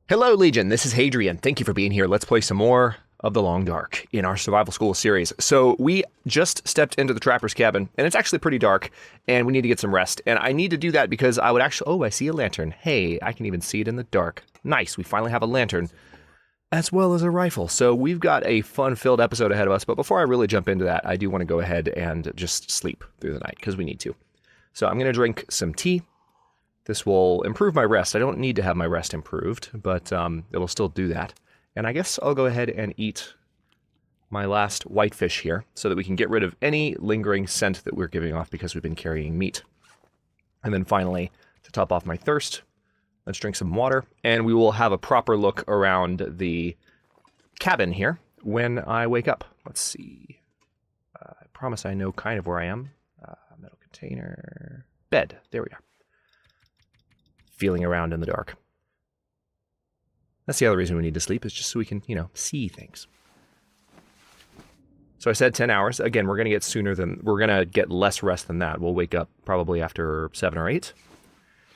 Hello, Legion. This is Hadrian. Thank you for being here. Let's play some more of The Long Dark in our Survival School series. So we just stepped into the trapper's cabin, and it's actually pretty dark, and we need to get some rest. And I need to do that because I would actually... Oh, I see a lantern. Hey, I can even see it in the dark. Nice. We finally have a lantern, as well as a rifle. So we've got a fun-filled episode ahead of us. But before I really jump into that, I do want to go ahead and just sleep through the night, because we need to. So I'm going to drink some tea. This will improve my rest. I don't need to have my rest improved, but it'll still do that. And I guess I'll go ahead and eat my last whitefish here so that we can get rid of any lingering scent that we're giving off because we've been carrying meat. And then finally, to top off my thirst, let's drink some water, and we will have a proper look around the cabin here when I wake up. Let's see. I promise I know kind of where I am. Metal container. Bed. There we are. Feeling around in the dark. That's the other reason we need to sleep, is just so we can, see things. So I said 10 hours. Again, we're going to get less rest than that. We'll wake up probably after 7 or 8.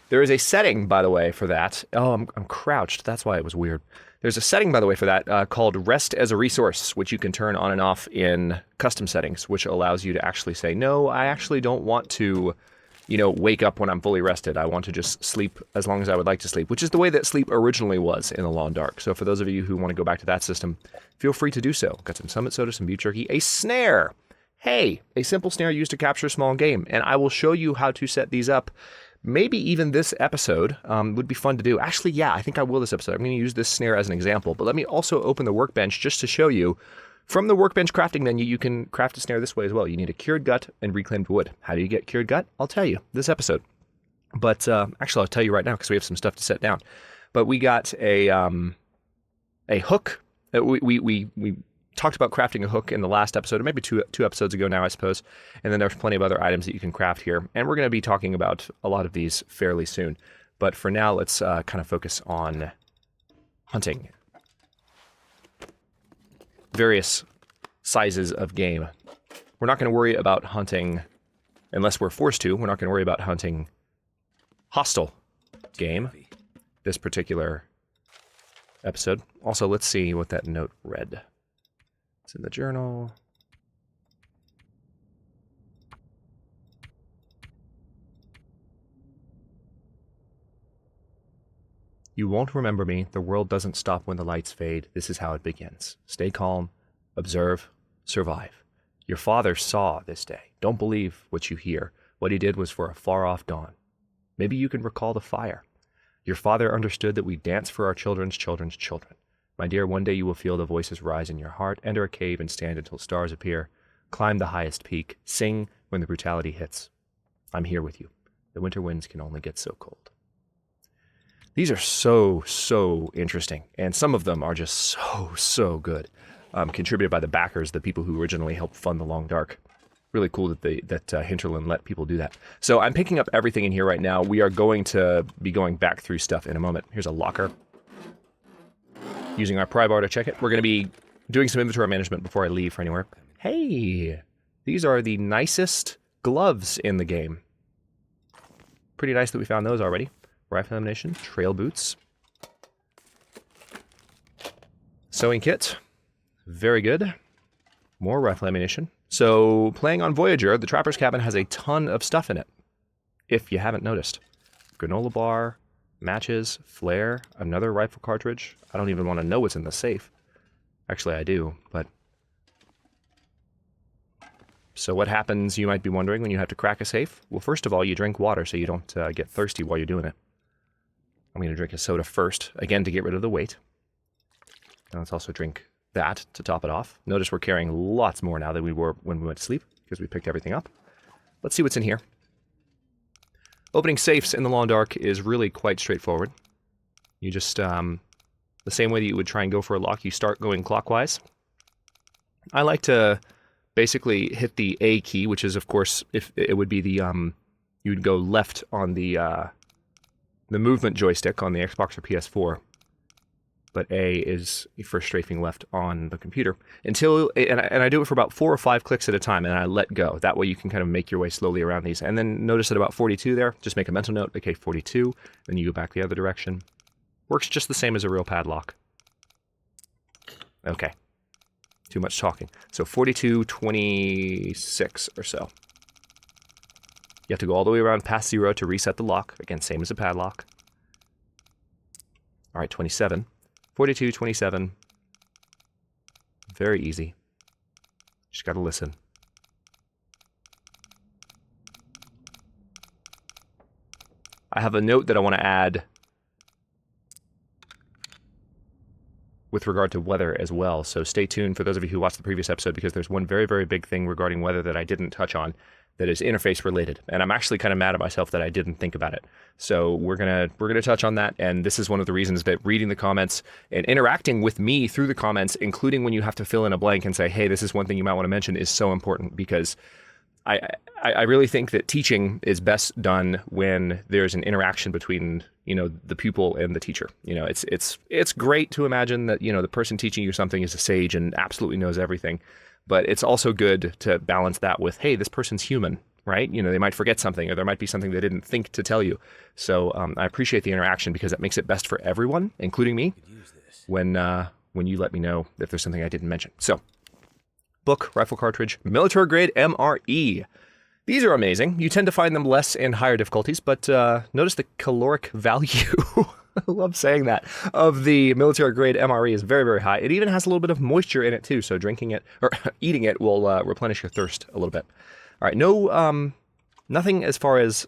There is a setting, by the way, for that. Oh, I'm crouched. That's why it was weird. There's a setting, by the way, for that called Rest as a Resource, which you can turn on and off in custom settings, which allows you to actually say, no, I actually don't want to wake up when I'm fully rested. I want to just sleep as long as I would like to sleep, which is the way that sleep originally was in The Long Dark. So for those of you who want to go back to that system, feel free to do so. Got some summit soda, some beef jerky, a snare. Hey, a simple snare used to capture small game. And I will show you how to set these up. Maybe even this episode would be fun to do. Actually, yeah, I think I will this episode. I'm going to use this snare as an example, but let me also open the workbench just to show you. From the workbench crafting menu, you can craft a snare this way as well. You need a cured gut and reclaimed wood. How do you get cured gut? I'll tell you this episode. But actually, I'll tell you right now because we have some stuff to set down. But we got a hook. We talked about crafting a hook in the last episode, or maybe two episodes ago now, I suppose. And then there's plenty of other items that you can craft here. And we're going to be talking about a lot of these fairly soon. But for now, let's kind of focus on hunting. Various sizes of game. We're not going to worry about hunting, unless we're forced to, we're not going to worry about hunting hostile game this particular episode. Also, let's see what that note read. It's in the journal. You won't remember me. The world doesn't stop when the lights fade. This is how it begins. Stay calm, observe, survive. Your father saw this day. Don't believe what you hear. What he did was for a far-off dawn. Maybe you can recall the fire. Your father understood that we dance for our children's children's children. My dear, one day you will feel the voices rise in your heart. Enter a cave and stand until stars appear. Climb the highest peak. Sing when the brutality hits. I'm here with you. The winter winds can only get so cold. These are so interesting, and some of them are just so good. Contributed by the backers, the people who originally helped fund The Long Dark. Really cool that Hinterland let people do that. So I'm picking up everything in here right now. We are going to be going back through stuff in a moment. Here's a locker. Using our pry bar to check it. We're going to be doing some inventory management before I leave for anywhere. Hey, these are the nicest gloves in the game. Pretty nice that we found those already. Rifle ammunition, trail boots, sewing kit, very good. More rifle ammunition. So playing on Voyager, the Trapper's Cabin has a ton of stuff in it, if you haven't noticed. Granola bar, matches, flare, another rifle cartridge. I don't even want to know what's in the safe. Actually, I do, but... So what happens, you might be wondering, when you have to crack a safe? Well, first of all, you drink water so you don't get thirsty while you're doing it. I'm going to drink a soda first, again, to get rid of the weight. And let's also drink that to top it off. Notice we're carrying lots more now than we were when we went to sleep, because we picked everything up. Let's see what's in here. Opening safes in The Long Dark is really quite straightforward. You just, the same way that you would try and go for a lock, you start going clockwise. I like to basically hit the A key, which is, of course, if it would be the, you would go left on the movement joystick on the Xbox or PS4, but A is for strafing left on the computer. And I do it for about 4 or 5 clicks at a time, and I let go. That way you can kind of make your way slowly around these. And then notice at about 42 there, just make a mental note, okay, 42, then you go back the other direction. Works just the same as a real padlock. Okay. Too much talking. So 4226 or so. You have to go all the way around past 0 to reset the lock. Again, same as a padlock. All right, 27. 42, 27. Very easy. Just got to listen. I have a note that I want to add with regard to weather as well. So stay tuned for those of you who watched the previous episode, because there's one very, very big thing regarding weather that I didn't touch on that is interface related. And I'm actually kind of mad at myself that I didn't think about it. So we're gonna touch on that. And this is one of the reasons that reading the comments and interacting with me through the comments, including when you have to fill in a blank and say, hey, this is one thing you might want to mention, is so important, because I really think that teaching is best done when there's an interaction between, the pupil and the teacher. It's great to imagine that, the person teaching you something is a sage and absolutely knows everything. But it's also good to balance that with, hey, this person's human, right? They might forget something, or there might be something they didn't think to tell you. So I appreciate the interaction, because it makes it best for everyone, including me, when you let me know if there's something I didn't mention. So, book, rifle cartridge, military grade MRE. These are amazing. You tend to find them less in higher difficulties, but notice the caloric value. I love saying that, of the military grade MRE is very, very high. It even has a little bit of moisture in it too, so drinking it or eating it will replenish your thirst a little bit. All right, nothing as far as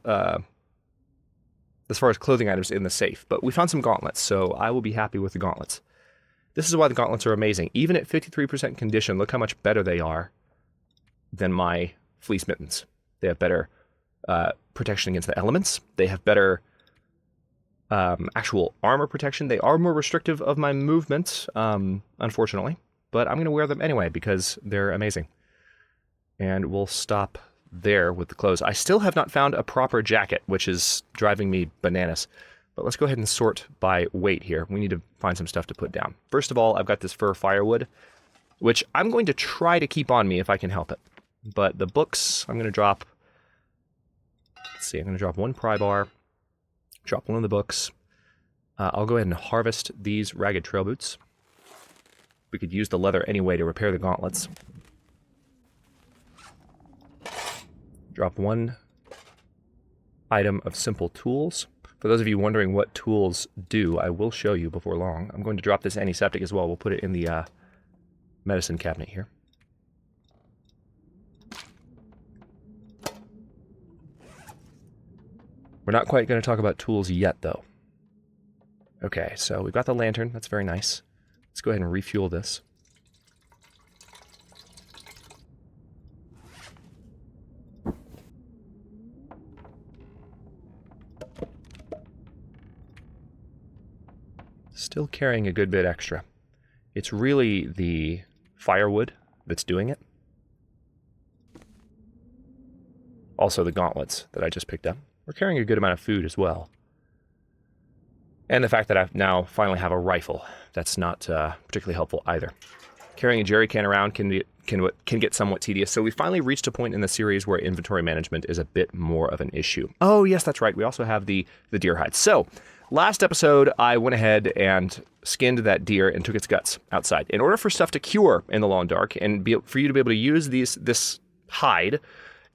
clothing items in the safe, but we found some gauntlets, so I will be happy with the gauntlets. This is why the gauntlets are amazing. Even at 53% condition, look how much better they are than my fleece mittens. They have better protection against the elements. They have better actual armor protection. They are more restrictive of my movement, unfortunately, but I'm going to wear them anyway because they're amazing. And we'll stop there with the clothes. I still have not found a proper jacket, which is driving me bananas. But let's go ahead and sort by weight here. We need to find some stuff to put down. First of all, I've got this fur firewood, which I'm going to try to keep on me if I can help it. But the books, I'm going to drop... Let's see, I'm going to drop one pry bar, drop one of the books. I'll go ahead and harvest these ragged trail boots. We could use the leather anyway to repair the gauntlets. Drop one item of simple tools. For those of you wondering what tools do, I will show you before long. I'm going to drop this antiseptic as well. We'll put it in the medicine cabinet here. We're not quite going to talk about tools yet, though. Okay, so we've got the lantern. That's very nice. Let's go ahead and refuel this. Still carrying a good bit extra. It's really the firewood that's doing it. Also the gauntlets that I just picked up. We're carrying a good amount of food as well. And the fact that I now finally have a rifle. That's not particularly helpful either. Carrying a jerry can around can get somewhat tedious. So we finally reached a point in the series where inventory management is a bit more of an issue. Oh, yes, that's right. We also have the deer hide. So last episode, I went ahead and skinned that deer and took its guts outside. In order for stuff to cure in the long dark and for you to be able to use this hide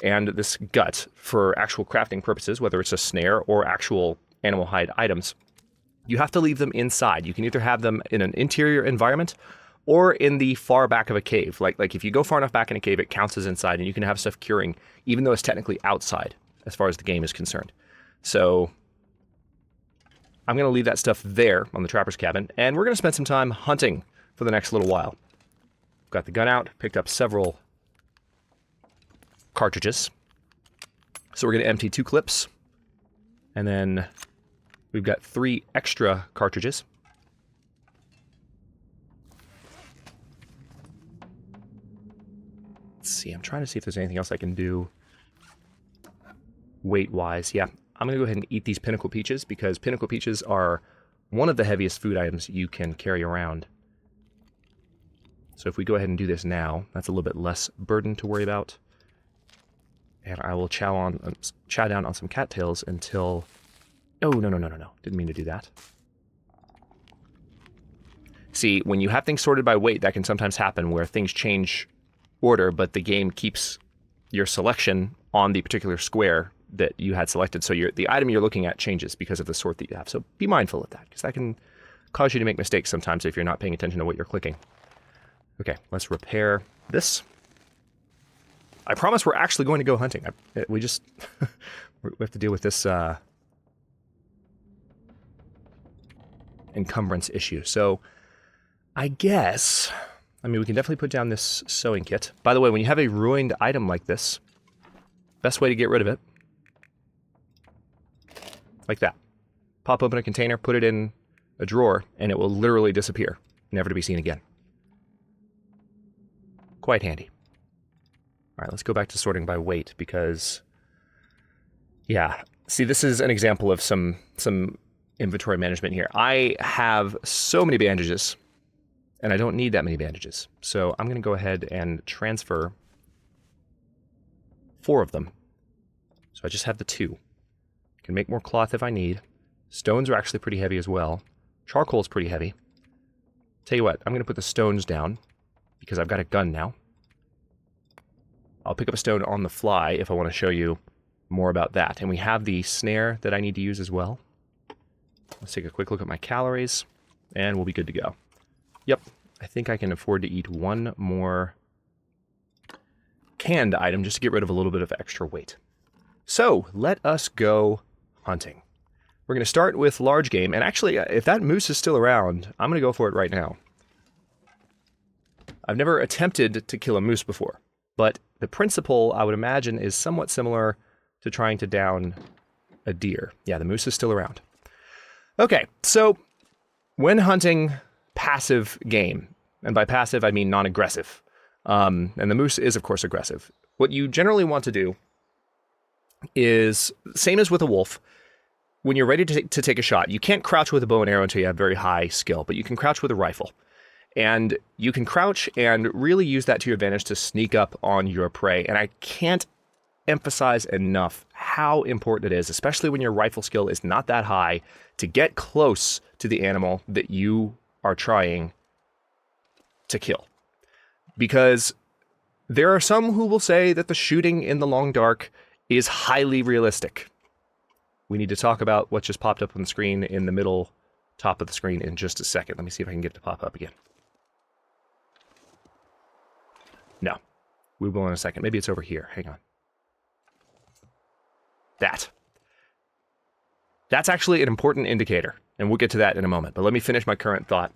and this gut for actual crafting purposes, whether it's a snare or actual animal hide items, you have to leave them inside. You can either have them in an interior environment or in the far back of a cave. Like if you go far enough back in a cave, it counts as inside, and you can have stuff curing, even though it's technically outside as far as the game is concerned. So I'm going to leave that stuff there on the trapper's cabin, and we're going to spend some time hunting for the next little while. Got the gun out, picked up several cartridges. So we're going to empty 2 clips, and then we've got 3 extra cartridges. Let's see, I'm trying to see if there's anything else I can do weight-wise. Yeah, I'm going to go ahead and eat these pinnacle peaches, because pinnacle peaches are one of the heaviest food items you can carry around. So if we go ahead and do this now, that's a little bit less burden to worry about. And I will chow down on some cattails until... Oh, no. Didn't mean to do that. See, when you have things sorted by weight, that can sometimes happen where things change order, but the game keeps your selection on the particular square that you had selected. So the item you're looking at changes because of the sort that you have. So be mindful of that, because that can cause you to make mistakes sometimes if you're not paying attention to what you're clicking. Okay, let's repair this. I promise we're actually going to go hunting. We just we have to deal with this encumbrance issue. So I guess, I mean, we can definitely put down this sewing kit. By the way, when you have a ruined item like this, best way to get rid of it, like that. Pop open a container, put it in a drawer, and it will literally disappear, never to be seen again. Quite handy. All right, let's go back to sorting by weight, because, yeah, see, this is an example of some inventory management here. I have so many bandages, and I don't need that many bandages. So I'm going to go ahead and transfer 4 of them. So I just have the 2. I can make more cloth if I need. Stones are actually pretty heavy as well. Charcoal is pretty heavy. Tell you what, I'm going to put the stones down, because I've got a gun now. I'll pick up a stone on the fly if I want to show you more about that. And we have the snare that I need to use as well. Let's take a quick look at my calories, and we'll be good to go. Yep, I think I can afford to eat 1 more canned item just to get rid of a little bit of extra weight. So, let us go hunting. We're going to start with large game, and actually, if that moose is still around, I'm going to go for it right now. I've never attempted to kill a moose before, but the principle, I would imagine, is somewhat similar to trying to down a deer. Yeah, the moose is still around. Okay, so when hunting passive game, and by passive I mean non-aggressive, and the moose is of course aggressive, what you generally want to do is, same as with a wolf, when you're ready to take a shot, you can't crouch with a bow and arrow until you have very high skill, but you can crouch with a rifle. And you can crouch and really use that to your advantage to sneak up on your prey. And I can't emphasize enough how important it is, especially when your rifle skill is not that high, to get close to the animal that you are trying to kill. Because there are some who will say that the shooting in the long dark is highly realistic. We need to talk about what just popped up on the screen in the middle top of the screen in just a second. Let me see if I can get it to pop up again. No, we will in a second. Maybe it's over here. Hang on. That's actually an important indicator, and we'll get to that in a moment. But let me finish my current thought,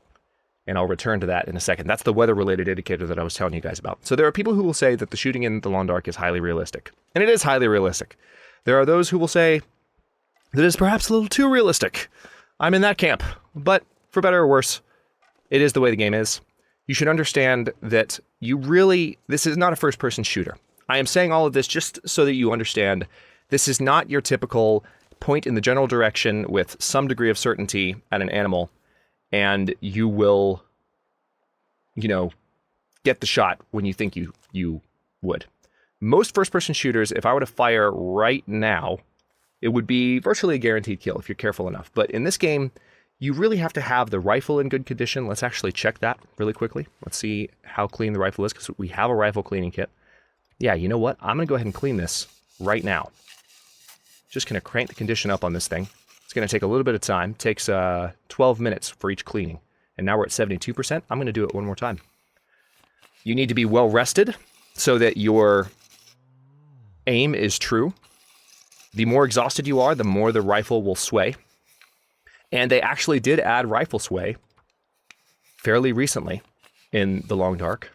and I'll return to that in a second. That's the weather-related indicator that I was telling you guys about. So there are people who will say that the shooting in the long dark is highly realistic, and it is highly realistic. There are those who will say that it is perhaps a little too realistic. I'm in that camp, but for better or worse, it is the way the game is. You should understand that this is not a first-person shooter. I am saying all of this just so that you understand this is not your typical point in the general direction with some degree of certainty at an animal, and you will, get the shot when you think you would. Most first-person shooters, if I were to fire right now, it would be virtually a guaranteed kill if you're careful enough. But in this game, you really have to have the rifle in good condition. Let's actually check that really quickly. Let's see how clean the rifle is, because we have a rifle cleaning kit. Yeah, you know what? I'm going to go ahead and clean this right now. Just going to crank the condition up on this thing. It's going to take a little bit of time. It takes 12 minutes for each cleaning. And now we're at 72%. I'm going to do it one more time. You need to be well rested so that your aim is true. The more exhausted you are, the more the rifle will sway. And they actually did add rifle sway fairly recently in the long dark.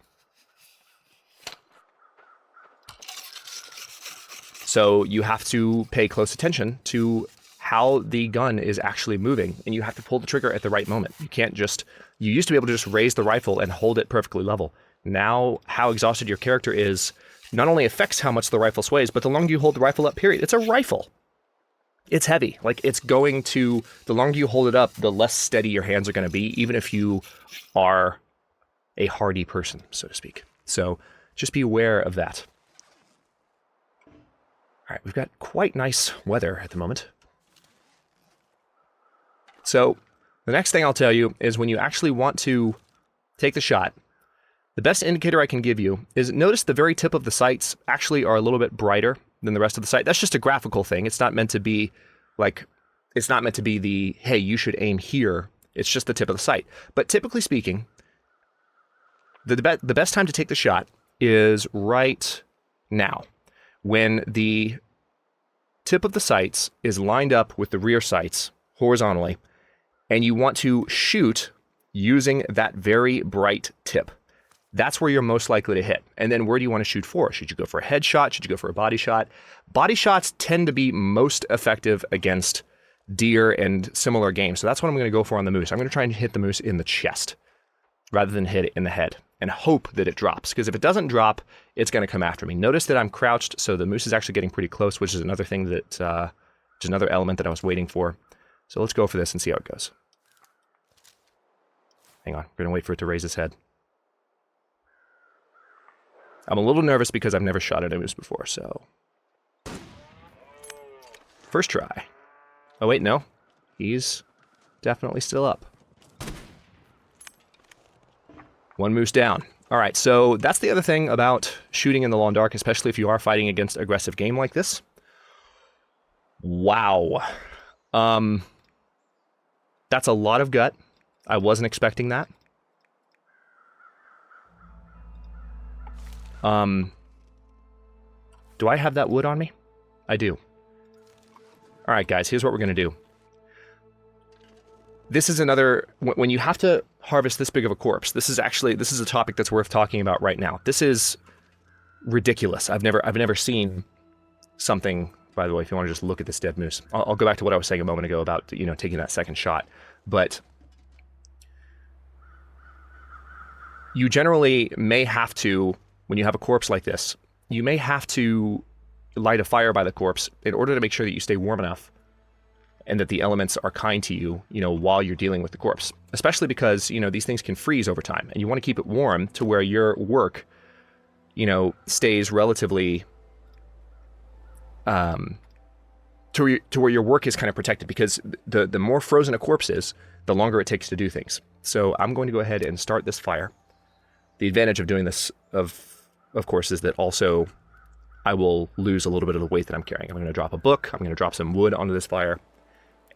So you have to pay close attention to how the gun is actually moving, and you have to pull the trigger at the right moment. You can't just, you used to be able to just raise the rifle and hold it perfectly level. Now, how exhausted your character is not only affects how much the rifle sways, but the longer you hold the rifle up, period. It's a rifle. It's heavy. Like, it's going to, the longer you hold it up, the less steady your hands are going to be, even if you are a hardy person, so to speak. So just be aware of that. All right, we've got quite nice weather at the moment. So The next thing I'll tell you is when you actually want to take the shot, the best indicator I can give you is notice the very tip of the sights actually are a little bit brighter than the rest of the sight. That's just a graphical thing. It's not meant to be like, it's not meant to be the, hey, you should aim here. It's just the tip of the sight. But typically speaking, the best time to take the shot is right now, when the tip of the sights is lined up with the rear sights horizontally, and you want to shoot using that very bright tip. That's where you're most likely to hit. And then where do you want to shoot for? Should you go for a headshot? Should you go for a body shot? Body shots tend to be most effective against deer and similar game. So that's what I'm going to go for on the moose. I'm going to try and hit the moose in the chest rather than hit it in the head and hope that it drops. Because if it doesn't drop, it's going to come after me. Notice that I'm crouched, so the moose is actually getting pretty close, which is another thing that, which is another element that I was waiting for. So let's go for this and see how it goes. Hang on, we're going to wait for it to raise its head. I'm a little nervous because I've never shot at a moose before, so... First try. Oh wait, no. He's definitely still up. One moose down. Alright, so that's the other thing about shooting in the long dark, especially if you are fighting against aggressive game like this. Wow. That's a lot of gut. I wasn't expecting that. Do I have that wood on me? I do. Alright guys, here's what we're going to do. This is another, when you have to harvest this big of a corpse, this is a topic that's worth talking about right now. This is ridiculous. I've never seen something, by the way, if you want to just look at this dead moose. I'll go back to what I was saying a moment ago about, you know, taking that second shot. But you generally may have to, when you have a corpse like this, you may have to light a fire by the corpse in order to make sure that you stay warm enough and that the elements are kind to you, you know, while you're dealing with the corpse. Especially because, you know, these things can freeze over time, and you want to keep it warm to where your work, you know, stays relatively, to where your work is kind of protected, because the more frozen a corpse is, the longer it takes to do things. So I'm going to go ahead and start this fire. The advantage of doing this, of course, is that also I will lose a little bit of the weight that I'm carrying. I'm going to drop a book, I'm going to drop some wood onto this fire,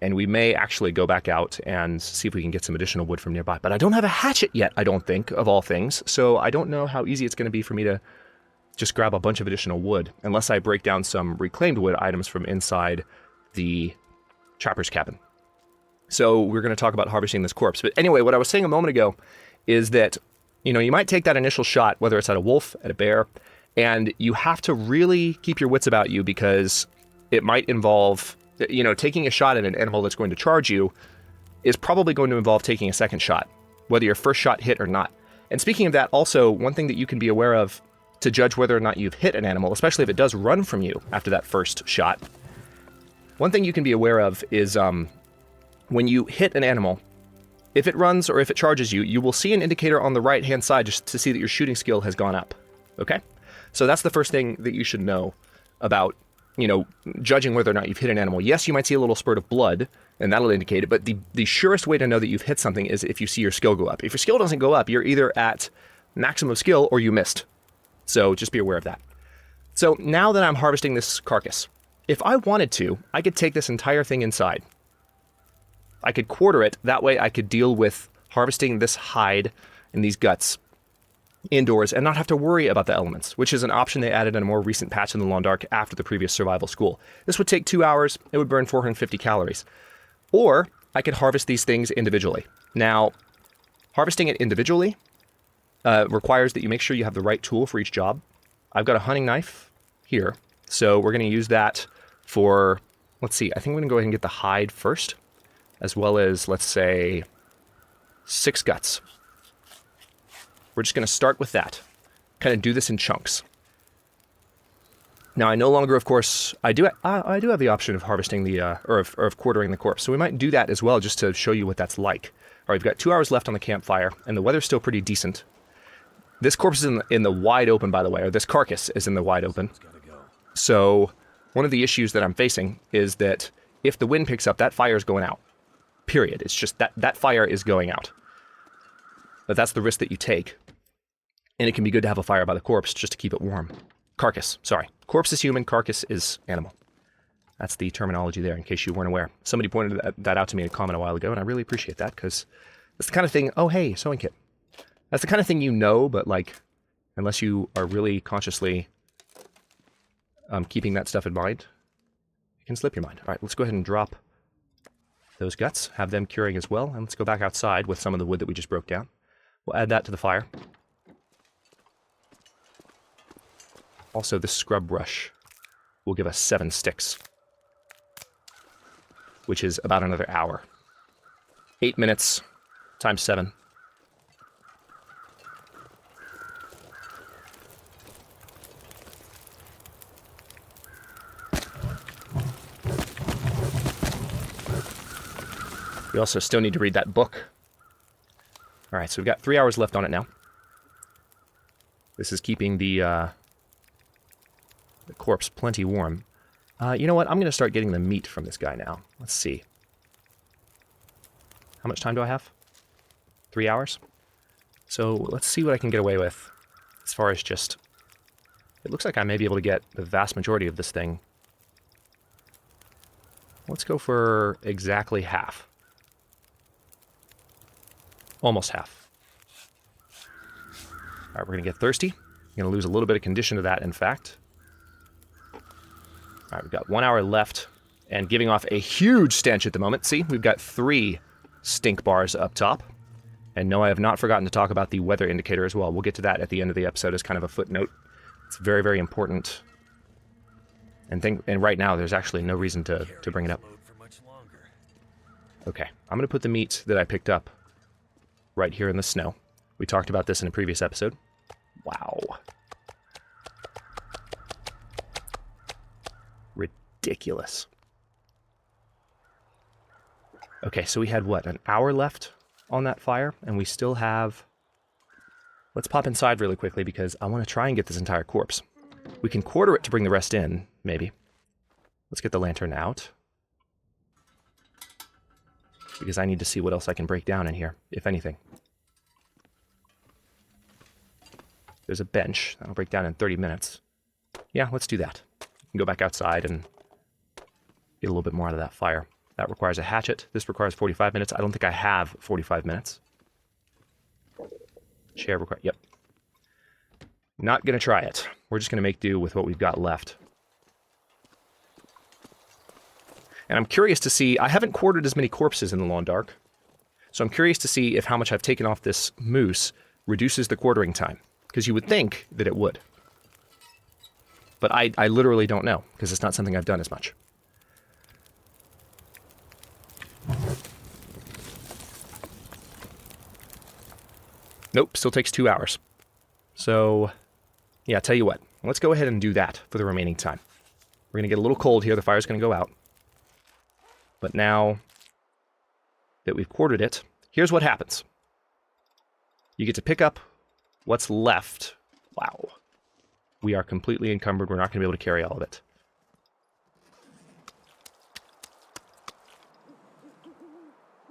and we may actually go back out and see if we can get some additional wood from nearby. But I don't have a hatchet yet, I don't think, of all things, so I don't know how easy it's going to be for me to just grab a bunch of additional wood, unless I break down some reclaimed wood items from inside the trapper's cabin. So we're going to talk about harvesting this corpse. But anyway, what I was saying a moment ago is that, you know, you might take that initial shot, whether it's at a wolf, at a bear, and you have to really keep your wits about you, because it might involve, you know, taking a shot at an animal that's going to charge you is probably going to involve taking a second shot, whether your first shot hit or not. And speaking of that, also, one thing that you can be aware of to judge whether or not you've hit an animal, especially if it does run from you after that first shot, one thing you can be aware of is when you hit an animal, if it runs or if it charges you, you will see an indicator on the right-hand side just to see that your shooting skill has gone up, okay? So that's the first thing that you should know about, you know, judging whether or not you've hit an animal. Yes, you might see a little spurt of blood, and that'll indicate it, but the surest way to know that you've hit something is if you see your skill go up. If your skill doesn't go up, you're either at maximum skill or you missed. So just be aware of that. So now that I'm harvesting this carcass, if I wanted to, I could take this entire thing inside. I could quarter it, that way I could deal with harvesting this hide and these guts indoors and not have to worry about the elements, which is an option they added in a more recent patch in the Long Dark after the previous survival school. This would take 2 hours, it would burn 450 calories. Or I could harvest these things individually. Now, harvesting it individually requires that you make sure you have the right tool for each job. I've got a hunting knife here, so we're going to use that for, let's see, I think we're going to go ahead and get the hide first, as well as, let's say, 6 guts. We're just going to start with that. Kind of do this in chunks. Now, I no longer, of course, I do have the option of harvesting the, or of quartering the corpse, so we might do that as well, just to show you what that's like. All right, we've got 2 hours left on the campfire, and the weather's still pretty decent. This corpse is in the wide open, by the way, or this carcass is in the wide open. So one of the issues that I'm facing is that if the wind picks up, that fire is going out. period. It's just that fire is going out. But that's the risk that you take. And it can be good to have a fire by the corpse just to keep it warm. Carcass, sorry. Corpse is human, carcass is animal. That's the terminology there, in case you weren't aware. Somebody pointed that out to me in a comment a while ago, and I really appreciate that, because it's the kind of thing, oh, hey, sewing kit. That's the kind of thing you know, but, like, unless you are really consciously keeping that stuff in mind, it can slip your mind. All right, let's go ahead and drop those guts, have them curing as well, and let's go back outside with some of the wood that we just broke down. We'll add that to the fire. Also, this scrub brush will give us 7 sticks, which is about another hour. 8 minutes times 7. We also still need to read that book. All right, so we've got 3 hours left on it now. This is keeping the corpse plenty warm. You know what? I'm going to start getting the meat from this guy now. Let's see. How much time do I have? 3 hours? So let's see what I can get away with as far as just... It looks like I may be able to get the vast majority of this thing. Let's go for exactly half. Almost half. All right, we're going to get thirsty. I'm going to lose a little bit of condition to that, in fact. All right, we've got 1 hour left and giving off a huge stench at the moment. See, we've got 3 stink bars up top. And no, I have not forgotten to talk about the weather indicator as well. We'll get to that at the end of the episode as kind of a footnote. It's very, very important. And right now, there's actually no reason to bring it up. Okay, I'm going to put the meat that I picked up right here in the snow. We talked about this in a previous episode. Wow. Ridiculous. Okay, so we had, what, an hour left on that fire? And we still have... Let's pop inside really quickly because I want to try and get this entire corpse. We can quarter it to bring the rest in, maybe. Let's get the lantern out. Because I need to see what else I can break down in here, if anything. There's a bench. That'll break down in 30 minutes. Yeah, let's do that. We can go back outside and get a little bit more out of that fire. That requires a hatchet. This requires 45 minutes. I don't think I have 45 minutes. Chair require... Yep. Not going to try it. We're just going to make do with what we've got left. And I'm curious to see... I haven't quartered as many corpses in the Long Dark. So I'm curious to see if how much I've taken off this moose reduces the quartering time. Because you would think that it would. But I literally don't know, because it's not something I've done as much. Nope, still takes 2 hours. So, yeah, tell you what. Let's go ahead and do that for the remaining time. We're going to get a little cold here. The fire's going to go out. But now that we've quartered it, here's what happens. You get to pick up what's left. Wow. We are completely encumbered. We're not going to be able to carry all of it.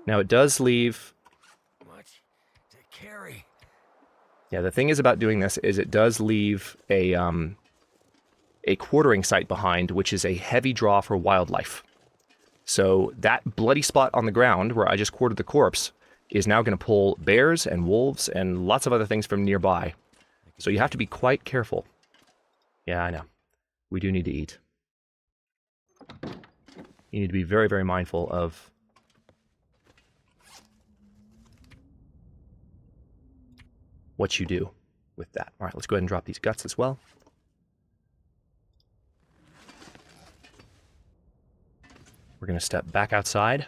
Now, it does leave... Much to carry. Yeah, the thing is about doing this is it does leave a quartering site behind, which is a heavy draw for wildlife. So that bloody spot on the ground where I just quartered the corpse is now going to pull bears and wolves and lots of other things from nearby. So you have to be quite careful. Yeah, I know. We do need to eat. You need to be very, very mindful of what you do with that. All right, let's go ahead and drop these guts as well. We're going to step back outside.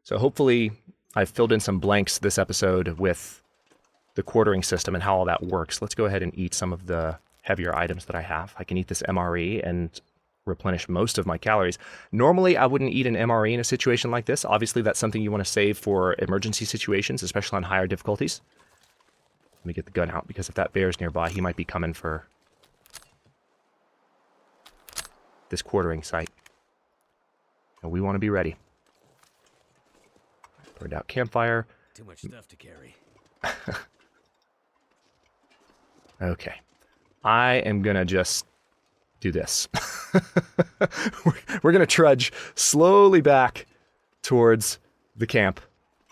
So hopefully I've filled in some blanks this episode with the quartering system and how all that works. Let's go ahead and eat some of the heavier items that I have. I can eat this MRE and replenish most of my calories. Normally, I wouldn't eat an MRE in a situation like this. Obviously, that's something you want to save for emergency situations, especially on higher difficulties. Let me get the gun out, because if that bear's nearby, he might be coming for this quartering site. And we want to be ready. Burned out campfire. Too much stuff to carry. Okay. I am going to just do this. We're going to trudge slowly back towards the camp,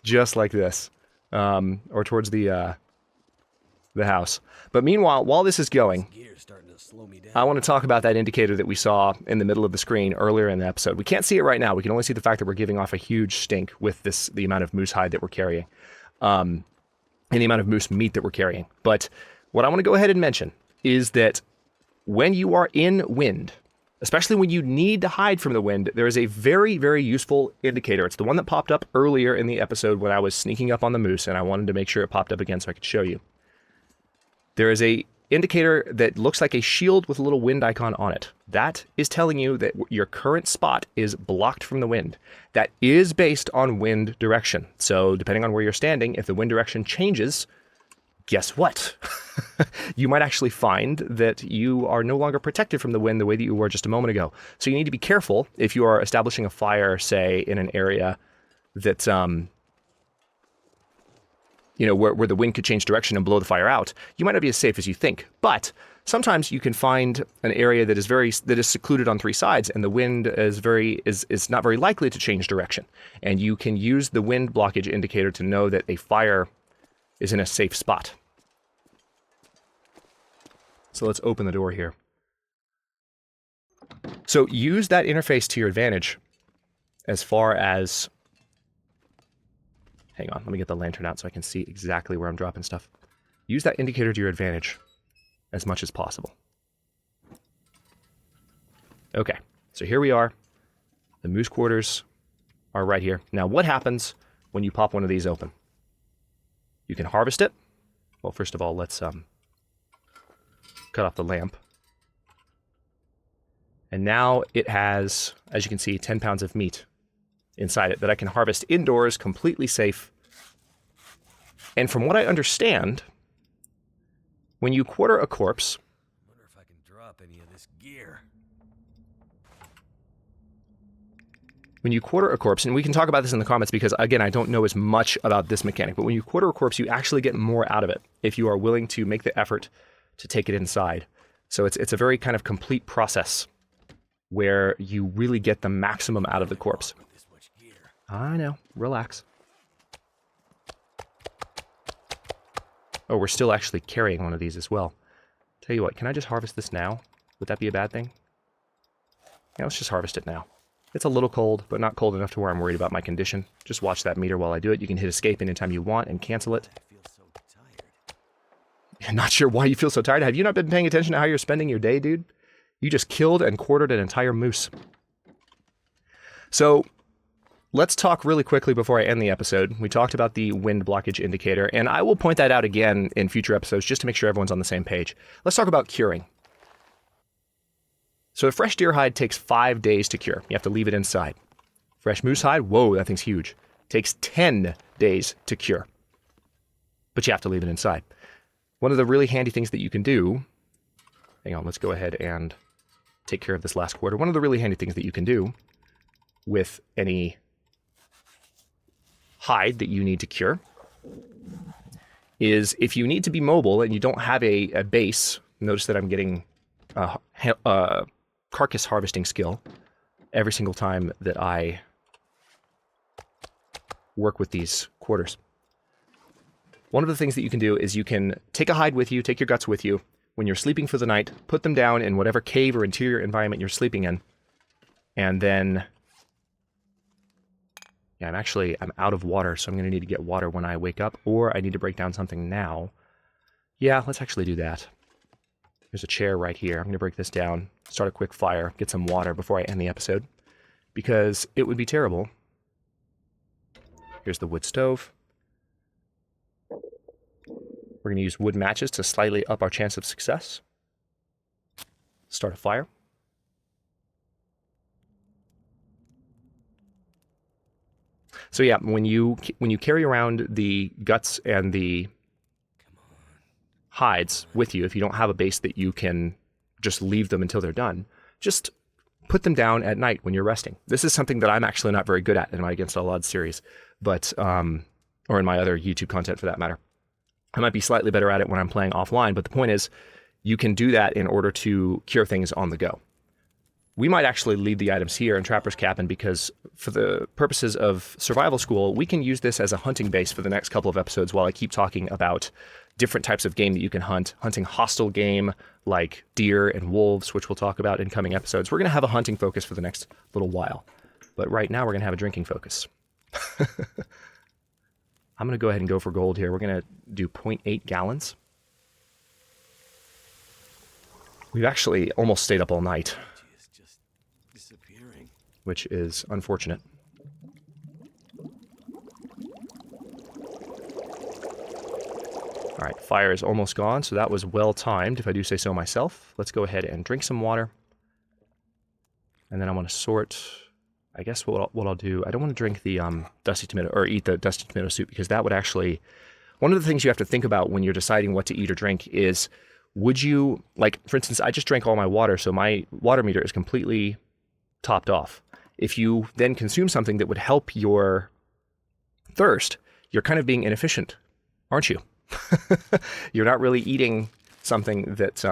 just like this, or towards the house. But meanwhile, while this is going, Gear's starting to slow me down. I want to talk about that indicator that we saw in the middle of the screen earlier in the episode. We can't see it right now. We can only see the fact that we're giving off a huge stink with the amount of moose hide that we're carrying, and the amount of moose meat that we're carrying. But what I want to go ahead and mention is that when you are in wind, especially when you need to hide from the wind, there is a very, very useful indicator. It's the one that popped up earlier in the episode when I was sneaking up on the moose, and I wanted to make sure it popped up again so I could show you. There is a indicator that looks like a shield with a little wind icon on it. That is telling you that your current spot is blocked from the wind. That is based on wind direction. So depending on where you're standing, if the wind direction changes, guess what? You might actually find that you are no longer protected from the wind the way that you were just a moment ago. So you need to be careful if you are establishing a fire, say, in an area that, where the wind could change direction and blow the fire out. You might not be as safe as you think. But sometimes you can find an area that is secluded on three sides, and the wind is not very likely to change direction. And you can use the wind blockage indicator to know that a fire is in a safe spot. So let's open the door here. So use that interface to your advantage as far as... Hang on, let me get the lantern out so I can see exactly where I'm dropping stuff. Use that indicator to your advantage as much as possible. Okay, so here we are. The moose quarters are right here. Now what happens when you pop one of these open? You can harvest it. Well, first of all, let's cut off the lamp. And now it has, as you can see, 10 pounds of meat inside it that I can harvest indoors, completely safe. And from what I understand, when you quarter a corpse... I wonder if I can drop any of this gear. When you quarter a corpse, and we can talk about this in the comments because, again, I don't know as much about this mechanic, but when you quarter a corpse, you actually get more out of it if you are willing to make the effort to take it inside. So it's a very kind of complete process where you really get the maximum out of the corpse. This much gear. I know. Relax. Oh, we're still actually carrying one of these as well. Tell you what, can I just harvest this now? Would that be a bad thing? Yeah, let's just harvest it now. It's a little cold, but not cold enough to where I'm worried about my condition. Just watch that meter while I do it. You can hit escape anytime you want and cancel it. I feel so tired. I'm not sure why you feel so tired. Have you not been paying attention to how you're spending your day, dude? You just killed and quartered an entire moose. So, let's talk really quickly before I end the episode. We talked about the wind blockage indicator, and I will point that out again in future episodes just to make sure everyone's on the same page. Let's talk about curing. So a fresh deer hide takes 5 days to cure. You have to leave it inside. Fresh moose hide, whoa, that thing's huge. Takes 10 days to cure. But you have to leave it inside. One of the really handy things that you can do... Hang on, let's go ahead and take care of this last quarter. One of the really handy things that you can do with any hide that you need to cure is if you need to be mobile and you don't have a base, notice that I'm getting Carcass harvesting skill every single time that I work with these quarters. One of the things that you can do is you can take a hide with you, take your guts with you. When you're sleeping for the night, put them down in whatever cave or interior environment you're sleeping in. And then... Yeah, I'm out of water, so I'm going to need to get water when I wake up, or I need to break down something now. Yeah, let's actually do that. There's a chair right here. I'm going to break this down, start a quick fire, get some water before I end the episode, because it would be terrible. Here's the wood stove. We're going to use wood matches to slightly up our chance of success. Start a fire. So yeah, when you carry around the guts and the hides with you, if you don't have a base that you can just leave them until they're done, just put them down at night when you're resting. This is something that I'm actually not very good at in my Against All Odds series, but or in my other YouTube content for that matter. I might be slightly better at it when I'm playing offline, but the point is you can do that in order to cure things on the go. We might actually leave the items here in Trapper's Cabin because for the purposes of survival school, we can use this as a hunting base for the next couple of episodes while I keep talking about different types of game that you can hunt, hunting hostile game like deer and wolves, which we'll talk about in coming episodes. We're going to have a hunting focus for the next little while, but right now we're going to have a drinking focus. I'm going to go ahead and go for gold here. We're going to do 0.8 gallons. We've actually almost stayed up all night, It's just disappearing. which is unfortunate. All right, fire is almost gone, so that was well timed, if I do say so myself. Let's go ahead and drink some water. And then I want to sort... I guess what I'll do, I don't want to drink the dusty tomato, or eat the dusty tomato soup, because that would actually... One of the things you have to think about when you're deciding what to eat or drink is, would you, like, for instance, I just drank all my water, so my water meter is completely topped off. If you then consume something that would help your thirst, you're kind of being inefficient, aren't you? You're not really eating something that...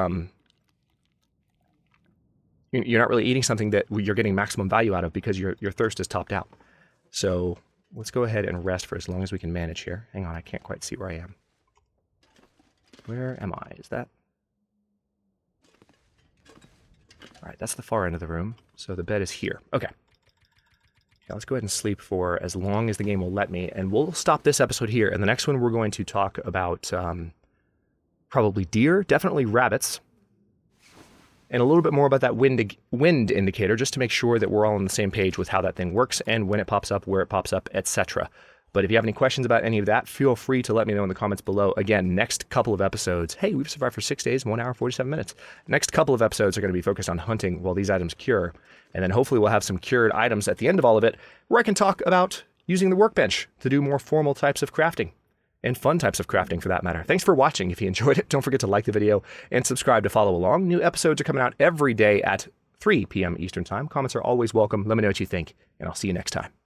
You're not really eating something that you're getting maximum value out of because your thirst is topped out. So let's go ahead and rest for as long as we can manage here. Hang on, I can't quite see where I am. Where am I? Is that... All right, that's the far end of the room. So the bed is here. Okay. Yeah, let's go ahead and sleep for as long as the game will let me. And we'll stop this episode here. And the next one we're going to talk about probably deer, definitely rabbits, and a little bit more about that wind indicator, just to make sure that we're all on the same page with how that thing works and when it pops up, where it pops up, etc. But if you have any questions about any of that, feel free to let me know in the comments below. Again, next couple of episodes, hey, we've survived for 6 days, 1 hour, 47 minutes. Next couple of episodes are going to be focused on hunting while these items cure. And then hopefully we'll have some cured items at the end of all of it, where I can talk about using the workbench to do more formal types of crafting. And fun types of crafting for that matter. Thanks for watching. If you enjoyed it, don't forget to like the video and subscribe to follow along. New episodes are coming out every day at 3 p.m. Eastern Time. Comments are always welcome. Let me know what you think, and I'll see you next time.